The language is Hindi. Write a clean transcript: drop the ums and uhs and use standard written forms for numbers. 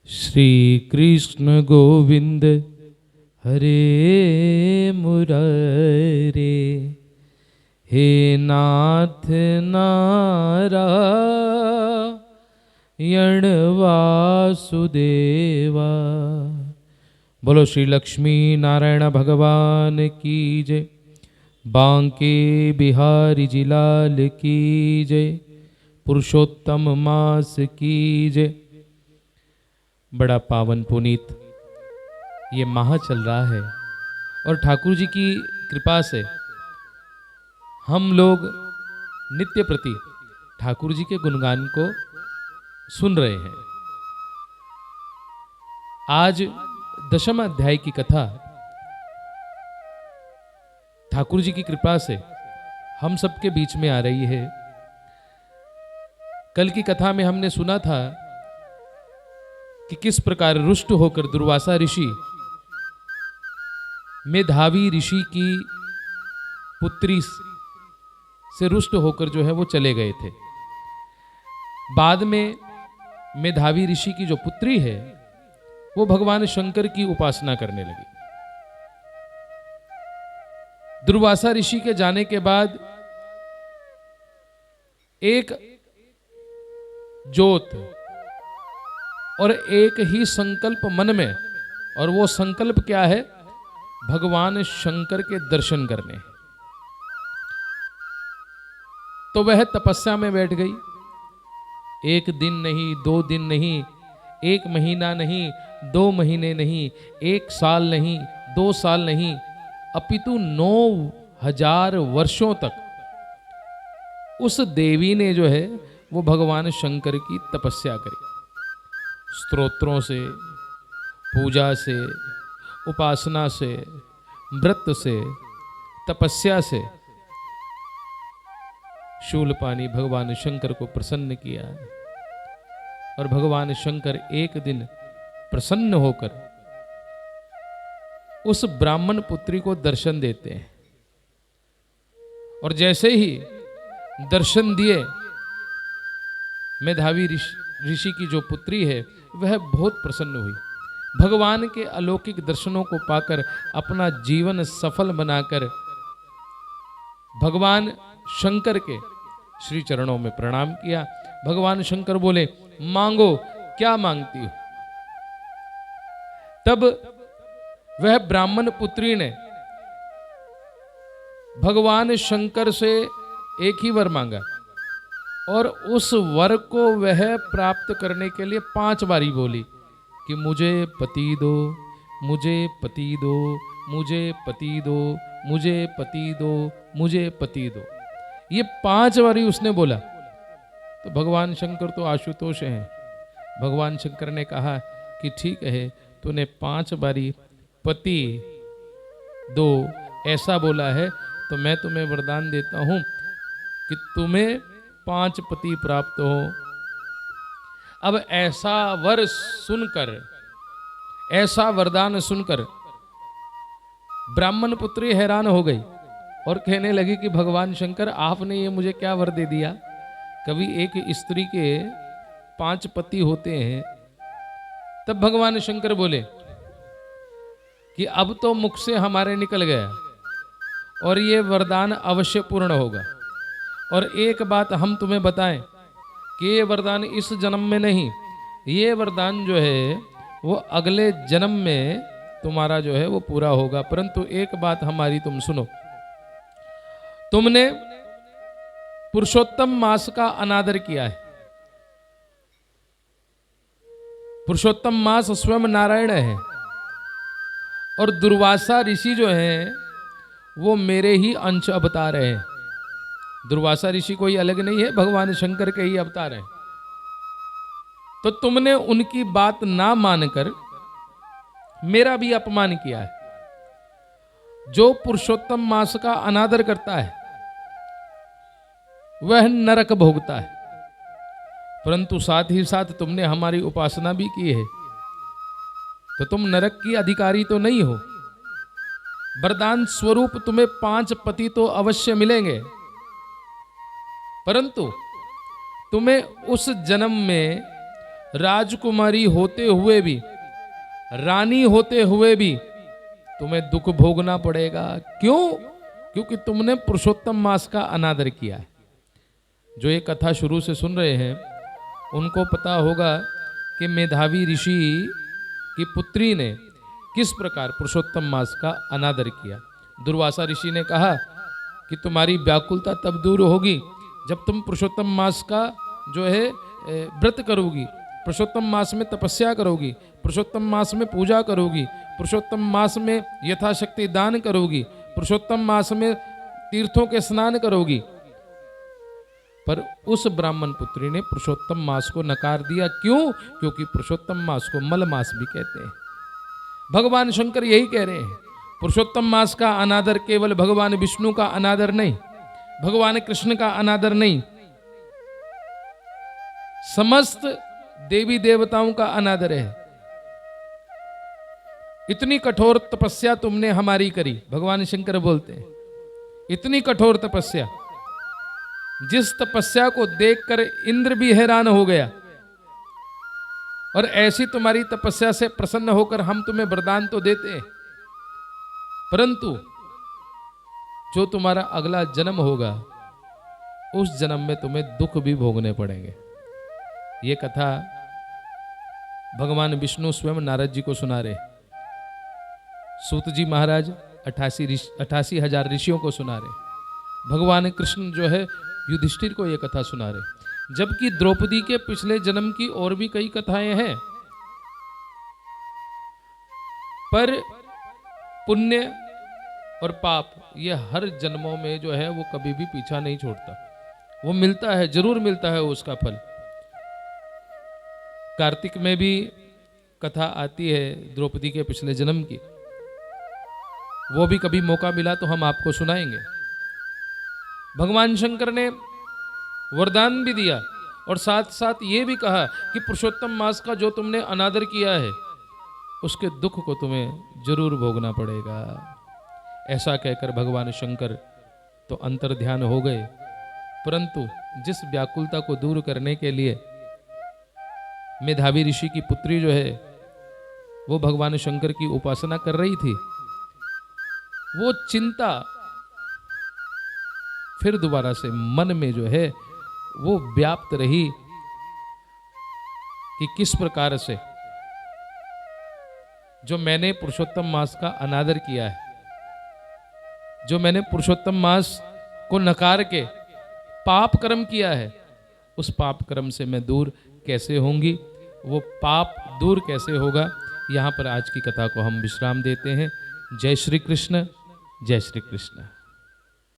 श्री कृष्ण गोविंद हरे मुरारे, हे नाथ नारायण वासुदेवा। बोलो श्री लक्ष्मी नारायण भगवान की जय। बांके बिहारी जी लाल की जय। पुरुषोत्तम मास की जय। बड़ा पावन पुनीत ये माह चल रहा है और ठाकुर जी की कृपा से हम लोग नित्य प्रति ठाकुर जी के गुणगान को सुन रहे हैं। आज दशम अध्याय की कथा ठाकुर जी की कृपा से हम सबके बीच में आ रही है। कल की कथा में हमने सुना था कि किस प्रकार रुष्ट होकर दुर्वासा ऋषि मेधावी ऋषि की पुत्री से रुष्ट होकर जो है वो चले गए थे। बाद में मेधावी ऋषि की जो पुत्री है वो भगवान शंकर की उपासना करने लगी। दुर्वासा ऋषि के जाने के बाद एक ज्योत और एक ही संकल्प मन में, और वो संकल्प क्या है? भगवान शंकर के दर्शन करने। तो वह तपस्या में बैठ गई। एक दिन नहीं, 2 दिन नहीं, 1 महीना नहीं, 2 महीने नहीं, 1 साल नहीं, 2 साल नहीं, अपितु 9000 वर्षों तक उस देवी ने जो है वो भगवान शंकर की तपस्या करी। स्तोत्रों से, पूजा से, उपासना से, व्रत से, तपस्या से शूलपानी भगवान शंकर को प्रसन्न किया। और भगवान शंकर एक दिन प्रसन्न होकर उस ब्राह्मण पुत्री को दर्शन देते हैं। और जैसे ही दर्शन दिए, मेधावी ऋषि की जो पुत्री है वह बहुत प्रसन्न हुई। भगवान के अलौकिक दर्शनों को पाकर अपना जीवन सफल बनाकर भगवान शंकर के श्री चरणों में प्रणाम किया। भगवान शंकर बोले, मांगो, क्या मांगती हो? तब वह ब्राह्मण पुत्री ने भगवान शंकर से एक ही वर मांगा और उस वर को वह प्राप्त करने के लिए 5 बारी बोली कि मुझे पति दो, मुझे पति दो, मुझे पति दो, मुझे पति दो, मुझे पति दो। ये 5 बारी उसने बोला। तो भगवान शंकर तो आशुतोष हैं। भगवान शंकर ने कहा कि ठीक है, तूने 5 बारी पति दो ऐसा बोला है, तो मैं तुम्हें वरदान देता हूं कि तुम्हें 5 पति प्राप्त हो। अब ऐसा वर सुनकर, ऐसा वरदान सुनकर ब्राह्मण पुत्री हैरान हो गई और कहने लगी कि भगवान शंकर, आपने ये मुझे क्या वर दे दिया? कभी एक स्त्री के 5 पति होते हैं। तब भगवान शंकर बोले कि अब तो मुख से हमारे निकल गया और ये वरदान अवश्य पूर्ण होगा। और एक बात हम तुम्हें बताएं कि ये वरदान इस जन्म में नहीं, ये वरदान जो है वो अगले जन्म में तुम्हारा जो है वो पूरा होगा। परंतु एक बात हमारी तुम सुनो, तुमने पुरुषोत्तम मास का अनादर किया है। पुरुषोत्तम मास स्वयं नारायण है और दुर्वासा ऋषि जो हैं वो मेरे ही अंश अवतार हैं। दुर्वासा ऋषि कोई अलग नहीं है, भगवान शंकर के ही अवतार हैं। तो तुमने उनकी बात ना मानकर मेरा भी अपमान किया है। जो पुरुषोत्तम मास का अनादर करता है वह नरक भोगता है। परंतु साथ ही साथ तुमने हमारी उपासना भी की है, तो तुम नरक की अधिकारी तो नहीं हो। वरदान स्वरूप तुम्हें 5 पति तो अवश्य मिलेंगे, परंतु तुम्हें उस जन्म में राजकुमारी होते हुए भी, रानी होते हुए भी तुम्हें दुख भोगना पड़ेगा। क्यों? क्योंकि तुमने पुरुषोत्तम मास का अनादर किया है। जो ये कथा शुरू से सुन रहे हैं उनको पता होगा कि मेधावी ऋषि की पुत्री ने किस प्रकार पुरुषोत्तम मास का अनादर किया। दुर्वासा ऋषि ने कहा कि तुम्हारी व्याकुलता तब दूर होगी जब तुम पुरुषोत्तम मास का जो है व्रत करोगी, पुरुषोत्तम मास में तपस्या करोगी, पुरुषोत्तम मास में पूजा करोगी, पुरुषोत्तम मास में यथाशक्ति दान करोगी, पुरुषोत्तम मास में तीर्थों के स्नान करोगी। पर उस ब्राह्मण पुत्री ने पुरुषोत्तम मास को नकार दिया। क्यों? क्योंकि पुरुषोत्तम मास को मल मास भी कहते हैं। भगवान शंकर यही कह रहे हैं, पुरुषोत्तम मास का अनादर केवल भगवान विष्णु का अनादर नहीं, भगवान कृष्ण का अनादर नहीं, समस्त देवी देवताओं का अनादर है। इतनी कठोर तपस्या तुमने हमारी करी, भगवान शंकर बोलते हैं, इतनी कठोर तपस्या, जिस तपस्या को देखकर इंद्र भी हैरान हो गया। और ऐसी तुम्हारी तपस्या से प्रसन्न होकर हम तुम्हें वरदान तो देते हैं, परंतु जो तुम्हारा अगला जन्म होगा उस जन्म में तुम्हें दुख भी भोगने पड़ेंगे। ये कथा भगवान विष्णु स्वयं नारद जी को सुना रहे, सूत जी महाराज 88,000 ऋषियों को सुना रहे, भगवान कृष्ण जो है युधिष्ठिर को ये कथा सुना रहे। जबकि द्रौपदी के पिछले जन्म की और भी कई कथाएं हैं, पर पुण्य और पाप ये हर जन्मों में जो है वो कभी भी पीछा नहीं छोड़ता, वो मिलता है, जरूर मिलता है उसका फल। कार्तिक में भी कथा आती है द्रौपदी के पिछले जन्म की, वो भी कभी मौका मिला तो हम आपको सुनाएंगे। भगवान शंकर ने वरदान भी दिया और साथ साथ ये भी कहा कि पुरुषोत्तम मास का जो तुमने अनादर किया है उसके दुख को तुम्हें जरूर भोगना पड़ेगा। ऐसा कहकर भगवान शंकर तो अंतर ध्यान हो गए, परंतु जिस व्याकुलता को दूर करने के लिए मेधावी ऋषि की पुत्री जो है वो भगवान शंकर की उपासना कर रही थी, वो चिंता फिर दोबारा से मन में जो है वो व्याप्त रही कि किस प्रकार से जो मैंने पुरुषोत्तम मास का अनादर किया है, जो मैंने पुरुषोत्तम मास को नकार के पाप कर्म किया है, उस पाप कर्म से मैं दूर कैसे होंगी, वो पाप दूर कैसे होगा। यहाँ पर आज की कथा को हम विश्राम देते हैं। जय श्री कृष्ण, जय श्री कृष्ण।